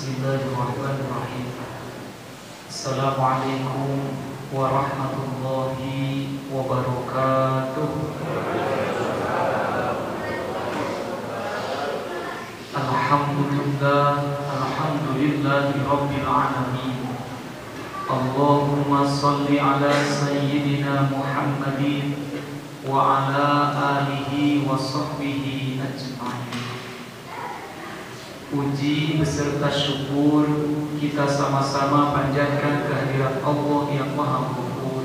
Bismillahirrahmanirrahim. Assalamualaikum warahmatullahi wabarakatuh. Alhamdulillahi rabbil alamin. Allahumma salli ala sayyidina Muhammadin wa ala alihi wa sahbihi ajma'in. Puji beserta syukur kita sama-sama panjatkan kehadirat Allah yang Maha Mulia.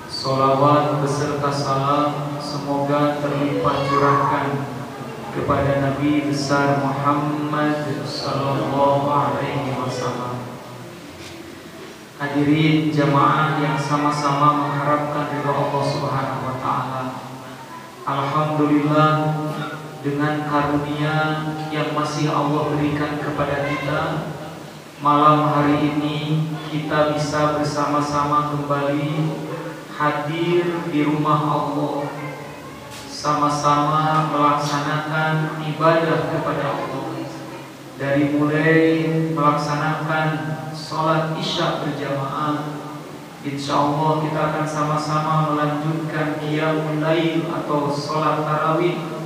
Salawat beserta salam semoga terlimpah curahkan kepada Nabi besar Muhammad sallallahu alaihi wasallam. Hadirin jamaah yang sama-sama mengharapkan ridha Allah Subhanahu wa taala. Alhamdulillah, dengan karunia yang masih Allah berikan kepada kita, malam hari ini kita bisa bersama-sama kembali hadir di rumah Allah, sama-sama melaksanakan ibadah kepada Allah. Dari mulai melaksanakan sholat isya berjamaah, insya Allah kita akan sama-sama melanjutkan qiyamul lail atau sholat tarawih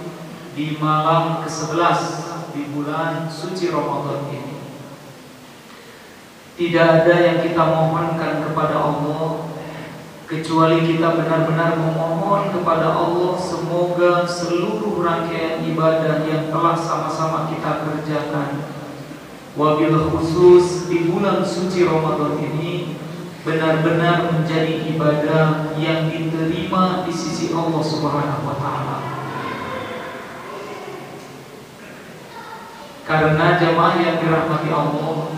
di malam ke-11 di bulan suci Ramadan ini. Tidak ada yang kita mohonkan kepada Allah kecuali kita benar-benar memohon kepada Allah semoga seluruh rangkaian ibadah yang telah sama-sama kita kerjakan, wabil khusus di bulan suci Ramadan ini, benar-benar menjadi ibadah yang diterima di sisi Allah Subhanahu wa taala. Karena jamaah yang dirahmati Allah,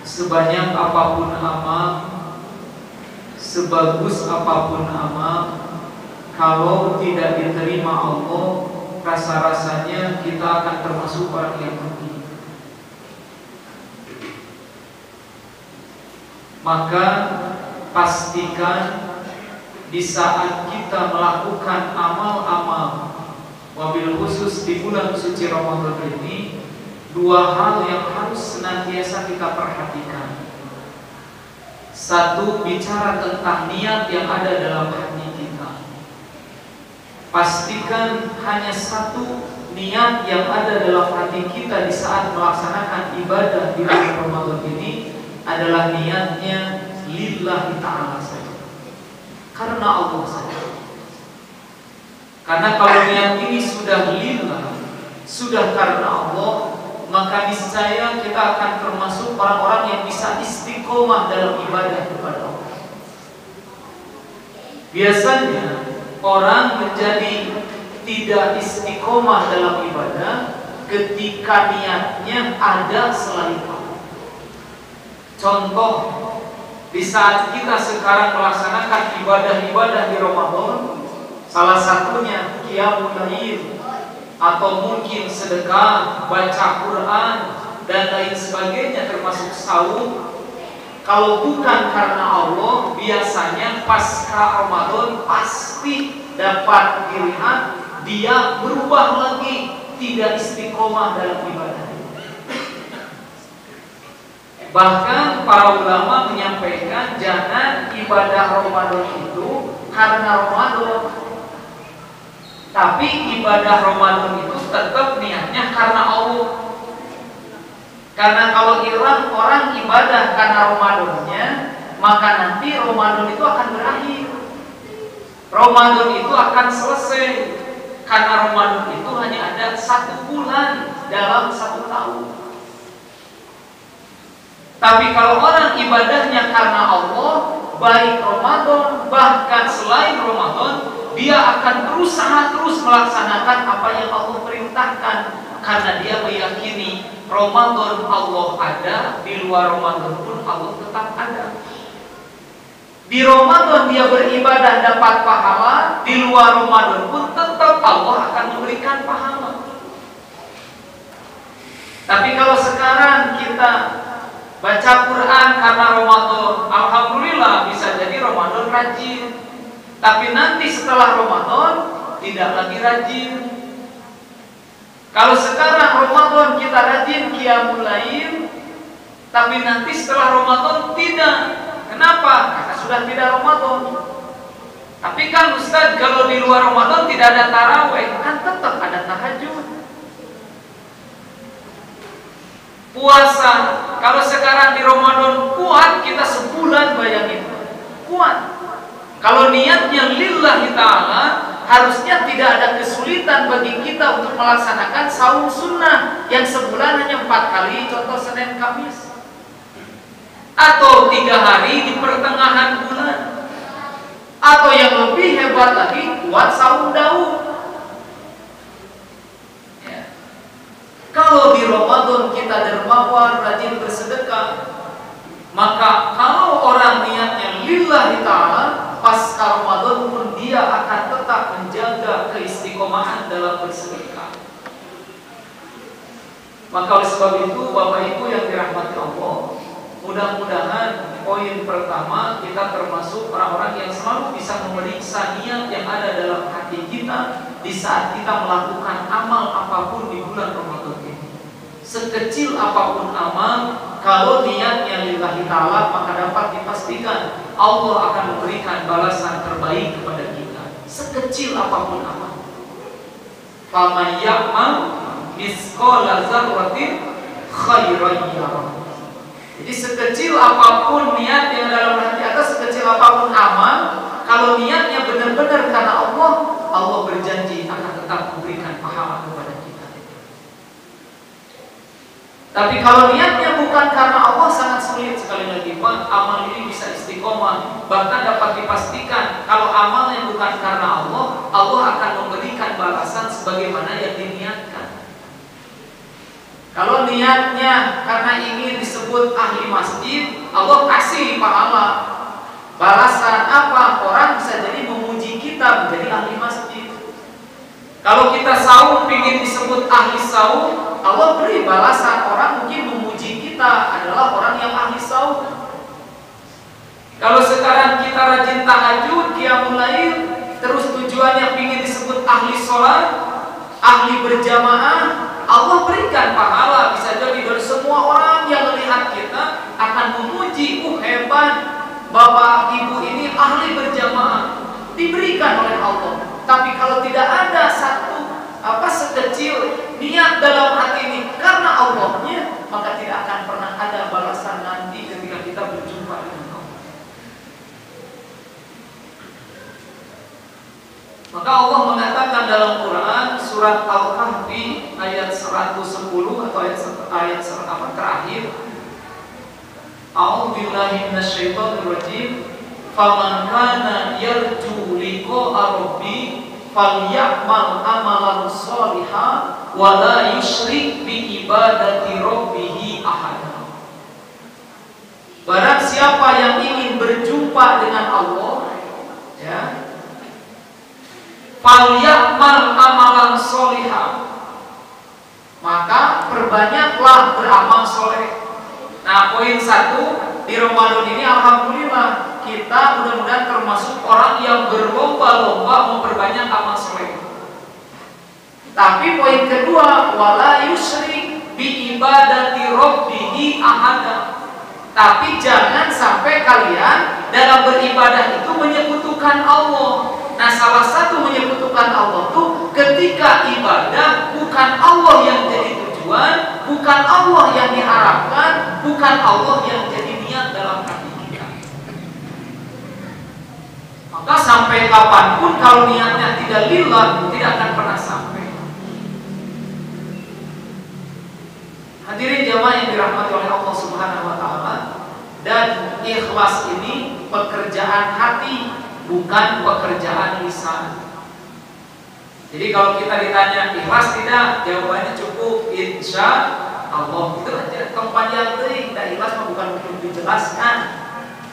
sebanyak apapun amal, sebagus apapun amal, kalau tidak diterima Allah, rasa-rasanya kita akan termasuk orang yang rugi. Maka pastikan di saat kita melakukan amal-amal, wabil khusus di bulan suci Ramadan ini, dua hal yang harus senantiasa kita perhatikan. Satu, bicara tentang niat yang ada dalam hati kita. Pastikan hanya satu niat yang ada dalam hati kita di saat melaksanakan ibadah di bulan Ramadan ini adalah niatnya lillahi ta'ala saja, karena Allah saja. Karena kalau niat ini sudah lillah, sudah karena Allah, maka niscaya kita akan termasuk orang-orang yang bisa istiqomah dalam ibadah kepada Allah. Biasanya orang menjadi tidak istiqomah dalam ibadah ketika niatnya ada selain Allah. Contoh, di saat kita sekarang melaksanakan ibadah-ibadah di Ramadan, salah satunya qiyamul lail, atau mungkin sedekah, baca Quran, dan lain sebagainya termasuk saum. Kalau bukan karena Allah, biasanya pasca Ramadan pasti dapat dilihat dia berubah lagi, tidak istiqomah dalam ibadah. Bahkan para ulama menyampaikan jangan ibadah Ramadan itu karena Ramadan, tapi ibadah Ramadan itu tetap niatnya karena Allah. Karena kalau orang ibadah karena Ramadannya, maka nanti Ramadan itu akan berakhir. Ramadan itu akan selesai. Karena Ramadan itu hanya ada 1 bulan dalam 1 tahun. Tapi kalau orang ibadahnya karena Allah, baik Ramadan bahkan selain Ramadan, dia akan berusaha terus melaksanakan apa yang Allah perintahkan, karena dia meyakini Ramadan Allah ada, di luar Ramadan pun Allah tetap ada. Di Ramadan dia beribadah dapat pahala, di luar Ramadan pun tetap Allah akan memberikan pahala. Tapi kalau sekarang kita baca Quran karena Ramadan, alhamdulillah bisa jadi Ramadan rajin. Tapi nanti setelah Ramadan tidak lagi rajin. Kalau sekarang Ramadan kita rajin qiyamul lail, Tapi nanti setelah Ramadan tidak. Kenapa? Karena sudah tidak Ramadan. Tapi kan Ustaz, kalau di luar Ramadan tidak ada taraweh, kan tetap ada tahajud. Puasa, kalau sekarang di Ramadan kuat, kita sebulan bayangin kuat. Kalau niatnya lillahi ta'ala, harusnya tidak ada kesulitan bagi kita untuk melaksanakan saum sunnah yang sebulan hanya 4 kali, contoh Senin Kamis, atau 3 hari di pertengahan bulan, atau yang lebih hebat lagi buat saum Daud. Ya. Kalau di Ramadan kita dermawan, rajin bersedekah, maka kalau orang niatnya lillahi ta'ala, pas Ramadan pun dia akan tetap menjaga keistiqomahan dalam bersedekah. Maka oleh sebab itu Bapak Ibu yang dirahmati Allah, mudah-mudahan poin pertama kita termasuk orang-orang yang selalu bisa memeriksa niat yang ada dalam hati kita di saat kita melakukan amal apapun di bulan Ramadan ini. Sekecil apapun amal, kalau niatnya lillahi ta'ala, maka dapat dipastikan Allah akan memberikan balasan terbaik kepada kita. Sekecil apapun amal. Faman ya'mal misqala dzarratin khairan yarah. Jadi sekecil apapun niat yang dalam hati atau sekecil apapun amal, kalau niatnya benar-benar karena Allah, Allah berjanji akan tetap memberikan pahala kepada kita. Tapi kalau niatnya bukan karena Allah, sangat sulit sekali lagi Pak, amal ini bisa istiqomah. Bahkan dapat dipastikan kalau amal yang bukan karena Allah, Allah akan memberikan balasan sebagaimana yang diniatkan. Kalau niatnya karena ingin disebut ahli masjid, Allah kasih pahala. Balasan apa? Orang bisa jadi memuji kita menjadi ahli masjid. Kalau kita saum ingin disebut ahli saum, Allah beri balasan. Orang mungkin memuji kita adalah orang yang ahli saum. Kalau sekarang kita rajin tahajud, qiyamul lail, terus tujuannya ingin disebut ahli sholat, ahli berjamaah, Allah berikan pahala. Bisa jadi dari semua orang yang melihat kita akan memuji, hebat, bapak ibu ini ahli berjamaah, diberikan oleh Allah. Tapi kalau tidak ada sekecil niat dalam hati ini karena Allahnya, maka tidak akan pernah ada balasan nanti ketika kita berjumpa dengan Allah. Maka Allah mengatakan dalam Quran surat Al-Kahfi ayat 110 atau ayat terakhir, A'udzubillahi minasyaitonir rajim. Faman kana yarju liqa'a rabbi falyamal amalan sholihan wa la yusyrik bi ibadati rabbih ahada. Barang siapa yang ingin berjumpa dengan Allah, ya, falyamal amalan sholihan, maka perbanyaklah beramal soleh. Nah, poin 1 di Ramadan ini, alhamdulillah kita mudah-mudahan termasuk orang yang berlomba-lomba memperbanyak amal soleh. Tapi poin kedua, wala yusyrik bi ibadati rabbih ahada. Tapi jangan sampai kalian dalam beribadah itu menyekutukan Allah. Nah, salah satu menyekutukan Allah itu ketika ibadah bukan Allah yang jadi tujuan, bukan Allah yang diharapkan, bukan Allah yang jadi niat dalam hati kita. Maka sampai kapanpun kalau niatnya tidak lillah, tidak akan pernah sampai. Hadirin jamaah yang dirahmati oleh Allah Subhanahu wa taala, dan ikhlas ini pekerjaan hati, bukan pekerjaan lisan. Jadi kalau kita ditanya ikhlas tidak, jawabannya cukup insya Allah. Itu aja. Kepanjang teuing, dan ikhlas bukan untuk dijelaskan.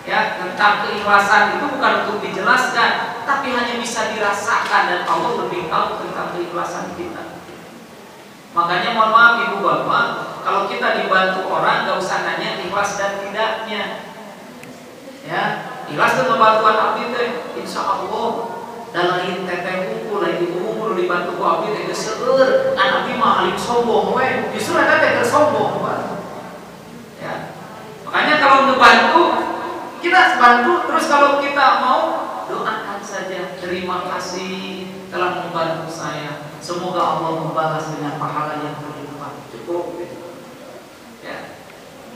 Ya, tentang keikhlasan itu bukan untuk dijelaskan, tapi hanya bisa dirasakan, dan Allah lebih tahu tentang keikhlasan kita. Makanya mohon maaf ibu bapak, kalau kita dibantu orang gak usah nanya ikhlas dan tidaknya. Ya, ikhlas itu bantuan abdi teh, insya Allah. Dan lain teteh kuku, lain ibu umur dibantu ku abdi teh seueur, kan abdi mah alim sombong we. Justru ada teh sombong, Pak. Ya. bantu, kita bantu. Terus kalau kita mau, doakan saja, terima kasih telah membantu saya, semoga Allah membalas dengan pahala yang berlimpah. Cukup. Ya.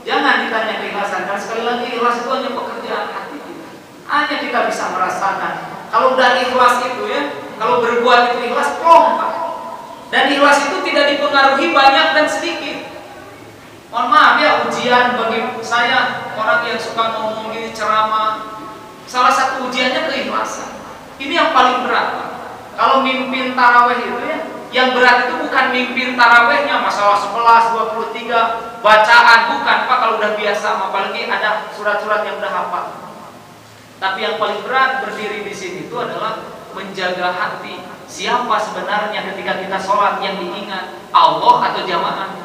Jangan ditanya keikhlasan, karena sekali lagi ikhlas itu hanya pekerjaan hati kita. Hanya kita bisa merasakan. Kalau udah ikhlas itu ya, kalau berbuat itu ikhlas, plong Pak. Dan ikhlas itu tidak dipengaruhi banyak dan sedikit. Mohon maaf ya, ujian bagi saya, orang yang suka ngomong gini ceramah, salah satu ujiannya keikhlasan. Ini yang paling berat Pak. Kalau mimpin taraweh itu ya, yang berat itu bukan mimpin tarawehnya, masalah 11, 23, bacaan, bukan Pak. Kalau udah biasa, apalagi ada surat-surat yang udah hafal. Tapi yang paling berat berdiri di sini itu adalah menjaga hati. Siapa sebenarnya ketika kita sholat yang diingat, Allah atau jamaah?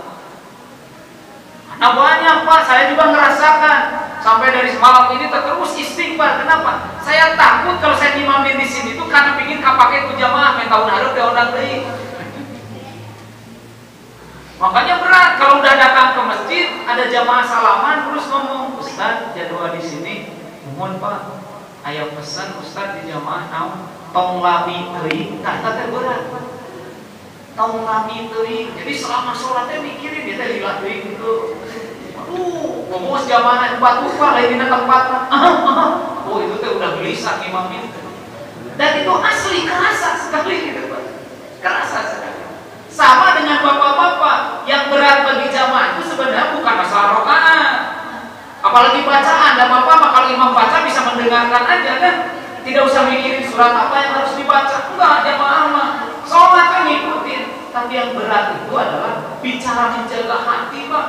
Nah banyak Pak, saya juga ngerasakan. Sampai dari semalam ini terus istighfar. Kenapa? Saya takut kalau saya imamin di sini itu karena pingin kapake itu jamaah, main tahun harus dia orang deui. Makanya berat kalau udah datang ke masjid, ada jamaah salaman terus ngomong, Ustaz jadwal di sini, mohon Pak, aya pesan Ustaz di jamaah naon, tong lami teuing, kata teh berat. Tong lami teuing. Jadi selama sholatnya mikirin dia teh lila teuing gitu. Aduh, ngomong jamaah batu Pak lain di tempatna. Oh itu teh udah gelisah imamin. Dan itu asli kerasa sekali gitu Pak. Kerasa sekali. Sama dengan bapak-bapak, yang berat bagi jamaah itu sebenarnya bukan masalah rokaat, apalagi bacaan. Dan bapak kalau imam baca bisa mendengarkan aja kan, tidak usah mikirin surat apa yang harus dibaca. Enggak, jamaah mah sholat kan ngikutin. Tapi yang berat itu adalah bicara menjaga hati Pak.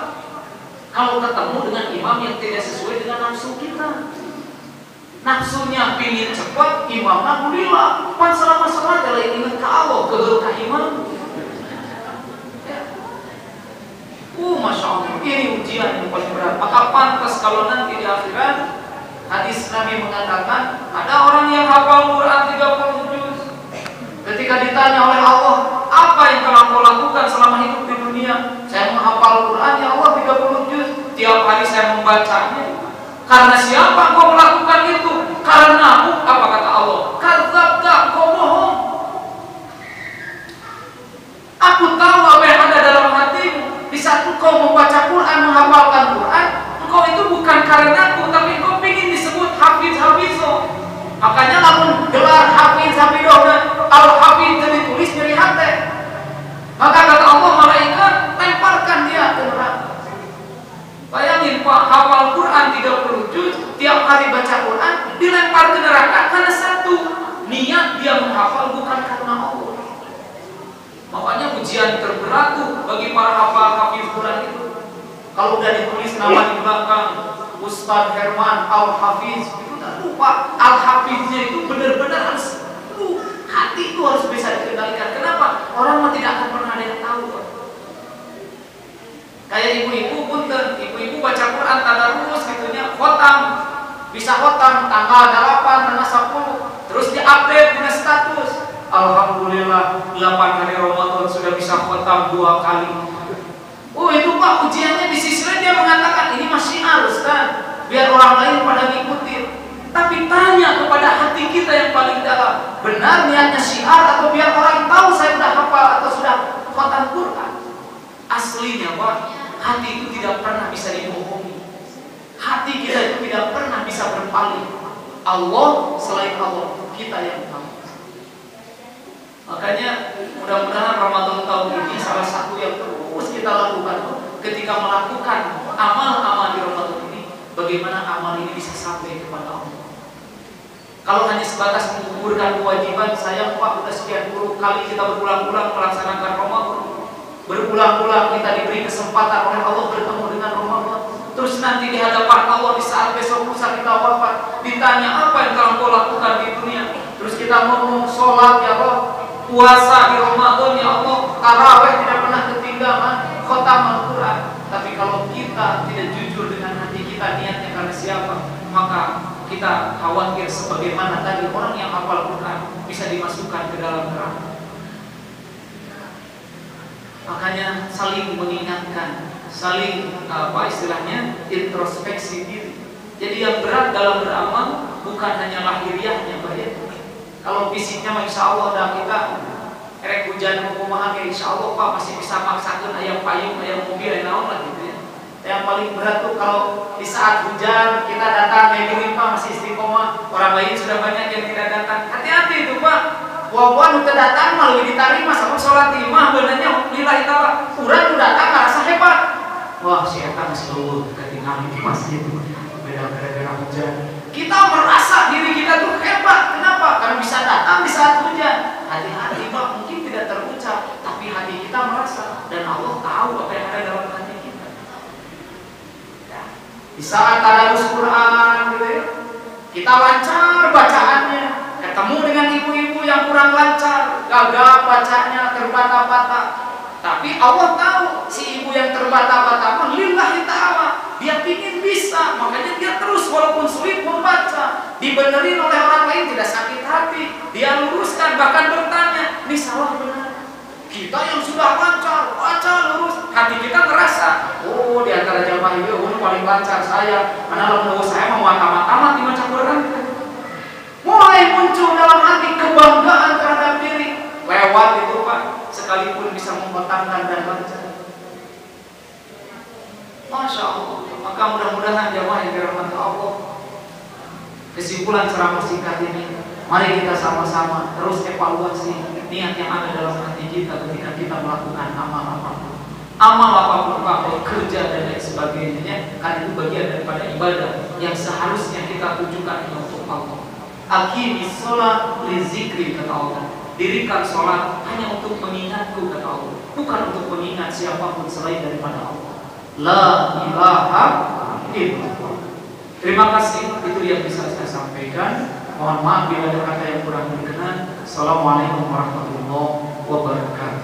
Kalau ketemu dengan imam yang tidak sesuai dengan nafsu kita, nafsunya pingin cepat, imam alhamdulillah pan selama sholat adalah ingat ke Allah, ke imam. Masya Allah, ini ujian yang paling berat. Maka pantas kalau nanti di akhirat, hadis Nabi mengatakan, ada orang yang hafal Quran 30 juz. Ketika ditanya oleh Allah, apa yang telah kau lakukan selama hidup di dunia? Saya menghafal Quran, ya Allah 30 juz. Tiap hari saya membacanya. Karena siapa kau melakukan itu? Karena aku, apa kata Allah? Kadzabta, kau bohong. Aku tahu apa yang ada dalam hatimu. Di saat engkau membaca Quran, menghafalkan Quran, engkau itu bukan karena aku, tapi engkau ingin disebut hafiz-hafizo. Makanya lamun gelar hafiz-hafizo al-hafiz ditulis dari hati. Maka kata Allah, malaikat lemparkan dia ke neraka. Bayangin Pak, hafal Quran 30 juz, tiap hari baca Quran, dilempar ke neraka karena satu, niat dia menghafal bukan karena Allah. Makanya ujian terberat tuh bagi para hafiz Quran itu. Kalau udah ditulis nama di belakang Ustaz Herman Al-Hafiz, itu tak lupa Al-Hafiznya itu benar-benar harus hati itu harus bisa dikendalikan. Kenapa? Orang mah tidak akan pernah ada yang tahu Pak. Kayak ibu-ibu punten, ibu-ibu baca Quran tadarus gitunya, khotam. Bisa khotam tanggal 8, tanggal 10, terus di-update dengan status. Alhamdulillah 8 hari Ramadan sudah bisa khotam 2 kali. Oh itu Pak, ujiannya di sisi lain dia mengatakan ini masih harus kan, biar orang lain pada ngikutin. Tapi tanya kepada hati kita yang paling dalam, benar niatnya syiar atau biar orang tahu saya sudah hafal atau sudah khotam Quran? Aslinya Pak, hati itu tidak pernah bisa dibohongi. Hati kita itu tidak pernah bisa berpaling. Allah selain Allah, kita yang tahu. Makanya mudah-mudahan Ramadan tahun ini salah satu yang terus kita lakukan ketika melakukan amal-amal di Ramadan ini, bagaimana amal ini bisa sampai kepada Allah. Kalau hanya sebatas mengukurkan kewajiban, saya Pak sudah sekian puluh kali kita berulang-ulang melaksanakan Ramadan, berulang-ulang kita diberi kesempatan oleh Allah bertemu dengan Ramadan. Terus nanti di hadapan Allah di saat besok lusa kita wafat, ditanya apa yang telah kau lakukan di dunia. Terus kita ngomong sholat ya Allah, puasa di Ramadan ya Allah, tarawih tidak pernah ketinggalan, khotam Al-Quran. Tapi kalau kita tidak jujur dengan hati kita, niatnya karena siapa, maka kita khawatir sebagaimana tadi orang yang hafal Quran bisa dimasukkan ke dalam neraka. Makanya saling mengingatkan, saling istilahnya introspeksi diri. Jadi yang berat dalam beramal bukan hanya lahiriahnya, Pak ya. Kalau fisiknya insya Allah dan kita erek hujan kumaha ge insya Allah Pak masih bisa maksakeun aya payung, aya mobil, aya naon lah gitu ya. Yang paling berat tuh kalau di saat hujan kita datang kayak gini Pak masih istiqomah, orang lain sudah banyak yang tidak datang. Hati-hati itu Pak. Walaupun udah datang malah lebih diterima sama sholat imah benarnya lillahi ta'ala. Urang udah datang ngerasa hebat. Wah si eta geus leuweung ketinggalan di masjid beda gara-gara hujan. Kita merasa diri kita tuh hebat. Kenapa? Karena bisa datang di saat hujan. Hati-hati Pak, mungkin tidak terucap, tapi hati kita merasa dan Allah tahu apa yang ada dalam hati kita. Ya. Di saat tadarus Quran gitu ya, kita lancar bacaannya. Ketemu dengan ibu-ibu yang kurang lancar, gagal bacanya, terbata-bata. Tapi Allah tahu si ibu yang terbata-bata lillahi ta'ala, dia ingin bisa, makanya dia terus walaupun sulit membaca. Dibenerin oleh orang lain tidak sakit hati, dia luruskan, bahkan bertanya, ini salah benar. Kita yang sudah lancar, baca lurus, hati kita ngerasa, oh di antara jamaah itu paling lancar saya, karena menurut saya mau tamat-tamat di baca Quran. Mulai muncul dalam hati kebanggaan terhadap diri. Lewat itu Pak, sekalipun bisa mempertahankan dan baca. Masya Allah. Maka mudah-mudahan jamaah yang dirahmati Allah, kesimpulan ceramah singkat ini, mari kita sama-sama terus evaluasi niat yang ada dalam hati kita ketika kita melakukan amal apapun. Amal apapun Pak, kerja dan lain sebagainya, karena itu bagian daripada ibadah yang seharusnya kita tujukan untuk Allah. Aqimis sholat li zikri, kata Allah. Dirikan sholat hanya untuk mengingatku, kata Allah, bukan untuk mengingat siapapun selain daripada Allah. La ilaha illallah. Terima kasih, itu yang bisa saya sampaikan. Mohon maaf bila ada kata yang kurang berkenan. Assalamualaikum warahmatullahi wabarakatuh.